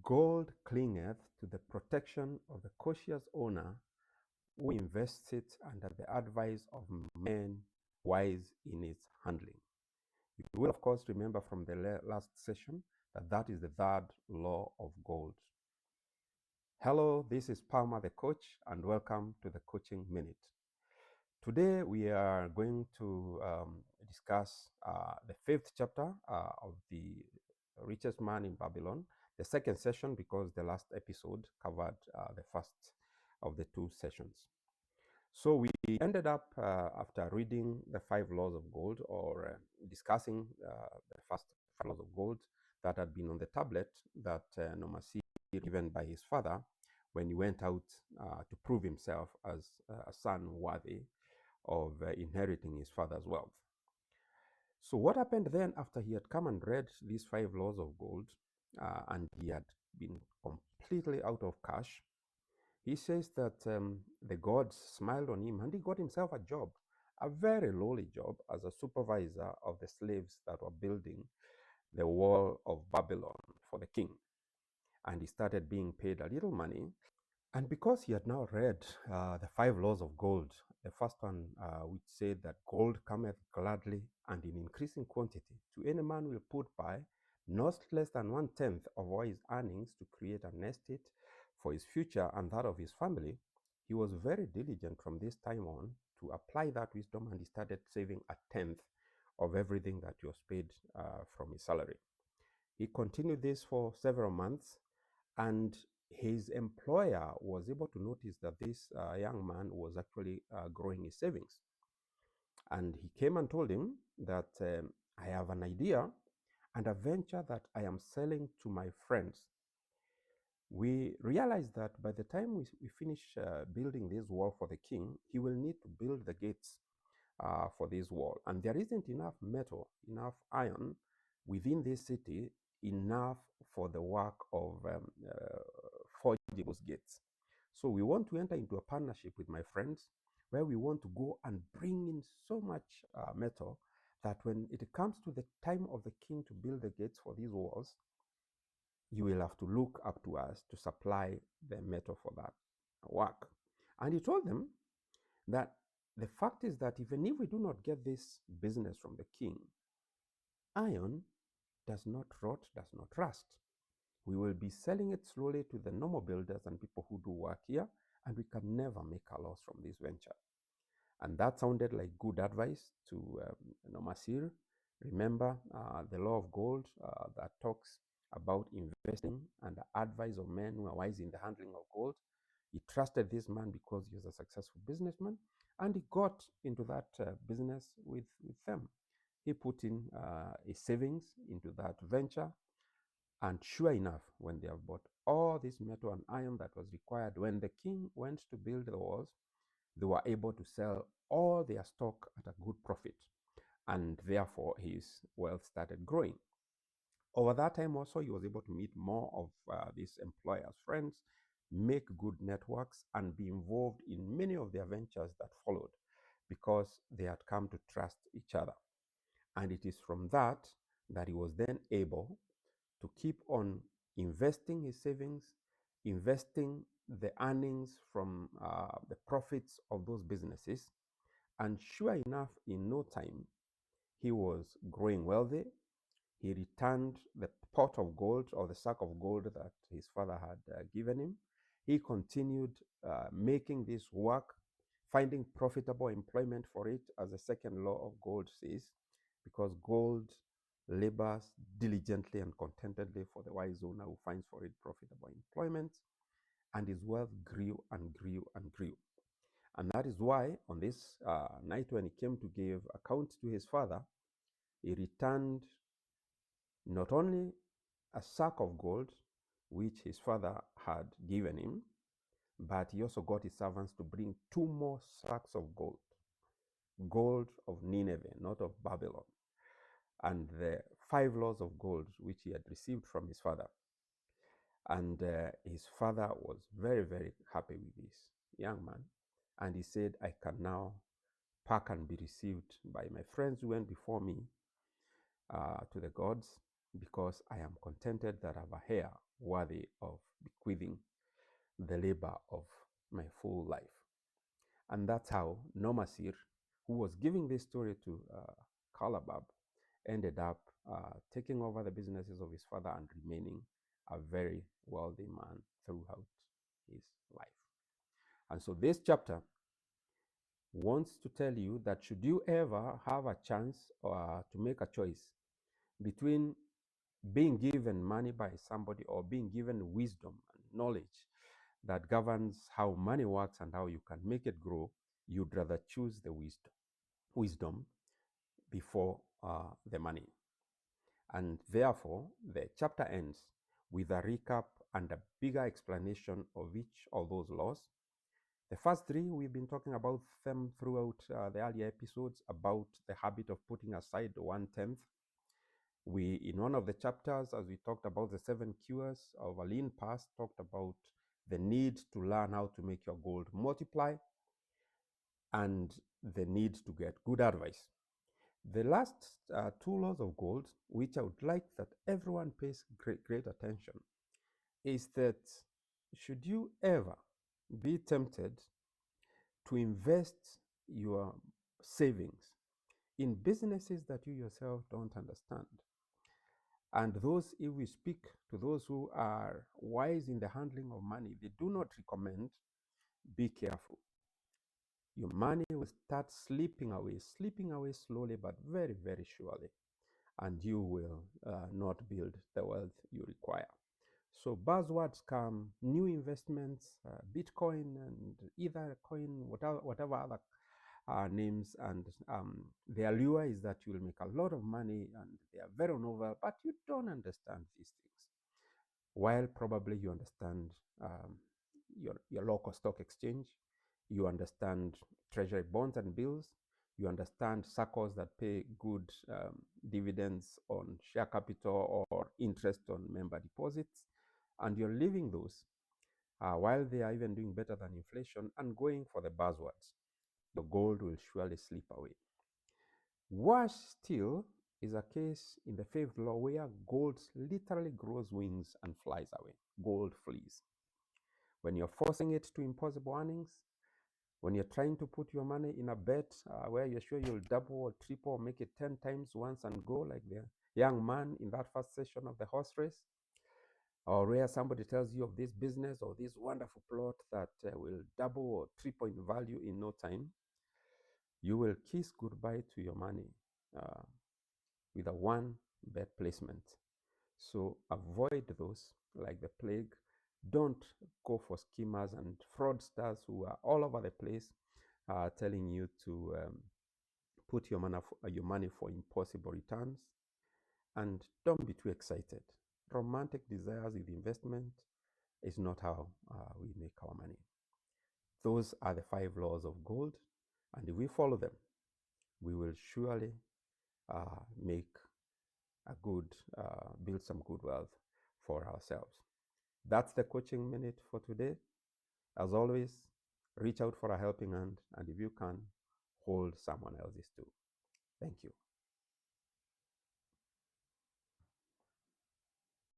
Gold clingeth to the protection of the cautious owner who invests it under the advice of men wise in its handling. You will, of course, remember from the last session that that is the third law of gold. Hello, this is Palmer the coach, and welcome to the Coaching Minute. Today we are going to discuss the fifth chapter of the Richest Man in Babylon, the second session because the last episode covered the first of the two sessions. So we ended up after reading the 5 laws of gold, or discussing the first 5 laws of gold that had been on the tablet that Nomasir given by his father when he went out to prove himself as a son worthy of inheriting his father's wealth. So what happened then after he had come and read these 5 laws of gold and he had been completely out of cash? He says that the gods smiled on him and he got himself a job, a very lowly job as a supervisor of the slaves that were building the wall of Babylon for the king. And he started being paid a little money. And because he had now read the 5 laws of gold, the first one which said that gold cometh gladly and in increasing quantity, to any man will put by not less than 1/10 of all his earnings to create an estate for his future and that of his family, he was very diligent from this time on to apply that wisdom, and he started saving 1/10 of everything that he was paid from his salary. He continued this for several months, and his employer was able to notice that this young man was actually growing his savings. And he came and told him that I have an idea and a venture that I am selling to my friends. We realized that by the time we finish building this wall for the king, he will need to build the gates for this wall. And there isn't enough metal, enough iron within this city, enough for the work of forging those gates. So we want to enter into a partnership with my friends where we want to go and bring in so much metal that when it comes to the time of the king to build the gates for these walls, you will have to look up to us to supply the metal for that work. And he told them that the fact is that even if we do not get this business from the king, iron does not rot, does not rust. We will be selling it slowly to the normal builders and people who do work here, and we can never make a loss from this venture. And that sounded like good advice to Nomasir. Remember the law of gold that talks about investing and the advice of men who are wise in the handling of gold. He trusted this man because he was a successful businessman, and he got into that business with them. He put in his savings into that venture, and sure enough, when they have bought all this metal and iron that was required, when the king went to build the walls, they were able to sell all their stock at a good profit, and therefore his wealth started growing. Over that time also, he was able to meet more of these employers' friends, make good networks, and be involved in many of their ventures that followed because they had come to trust each other. And it is from that that he was then able to keep on investing his savings, investing the earnings from the profits of those businesses. And sure enough, in no time, he was growing wealthy. He returned the pot of gold or the sack of gold that his father had given him. He continued making this work, finding profitable employment for it, as the second law of gold says, because gold labors diligently and contentedly for the wise owner who finds for it profitable employment, and his wealth grew and grew and grew. And that is why on this night when he came to give account to his father, he returned not only a sack of gold, which his father had given him, but he also got his servants to bring 2 more sacks of gold, gold of Nineveh, not of Babylon, and the 5 laws of gold which he had received from his father. And his father was very, very happy with this young man. And he said, I can now pack and be received by my friends who went before me to the gods. because I am contented that I have a heir worthy of bequeathing the labor of my full life. And that's how Nomasir, who was giving this story to Kalabab, ended up taking over the businesses of his father and remaining a very wealthy man throughout his life. And so this chapter wants to tell you that should you ever have a chance to make a choice between being given money by somebody or being given wisdom and knowledge that governs how money works and how you can make it grow, you'd rather choose the wisdom before the money. And therefore, the chapter ends with a recap and a bigger explanation of each of those laws. The first three, we've been talking about them throughout the earlier episodes about the habit of putting aside 1/10. We, in one of the chapters, as we talked about the 7 cures of a lean past, talked about the need to learn how to make your gold multiply and the need to get good advice. The last two laws of gold, which I would like that everyone pays great attention, is that should you ever be tempted to invest your savings in businesses that you yourself don't understand, and those, if we speak to those who are wise in the handling of money, they do not recommend, be careful. Your money will start slipping away slowly, but very, very surely. And you will not build the wealth you require. So buzzwords come, new investments, Bitcoin and Ether coin, whatever other names. And the allure is that you will make a lot of money and they are very novel, but you don't understand these things. While probably you understand your local stock exchange, you understand treasury bonds and bills, you understand circles that pay good dividends on share capital or interest on member deposits, and you're leaving those while they are even doing better than inflation and going for the buzzwords. The gold will surely slip away. Worse still is a case in the fifth law where gold literally grows wings and flies away. Gold flees. When you're forcing it to impossible earnings, when you're trying to put your money in a bet where you're sure you'll double or triple or make it 10 times once and go, like the young man in that first session of the horse race, or where somebody tells you of this business or this wonderful plot that will double or triple in value in no time, you will kiss goodbye to your money with a one bet placement. So avoid those like the plague. Don't go for schemers and fraudsters who are all over the place telling you to put your money for impossible returns. And don't be too excited. Romantic desires with investment is not how we make our money. Those are the 5 laws of gold, and if we follow them, we will surely make a good, build some good wealth for ourselves. That's the coaching minute for today. As always, reach out for a helping hand, and if you can, hold someone else's too. Thank you.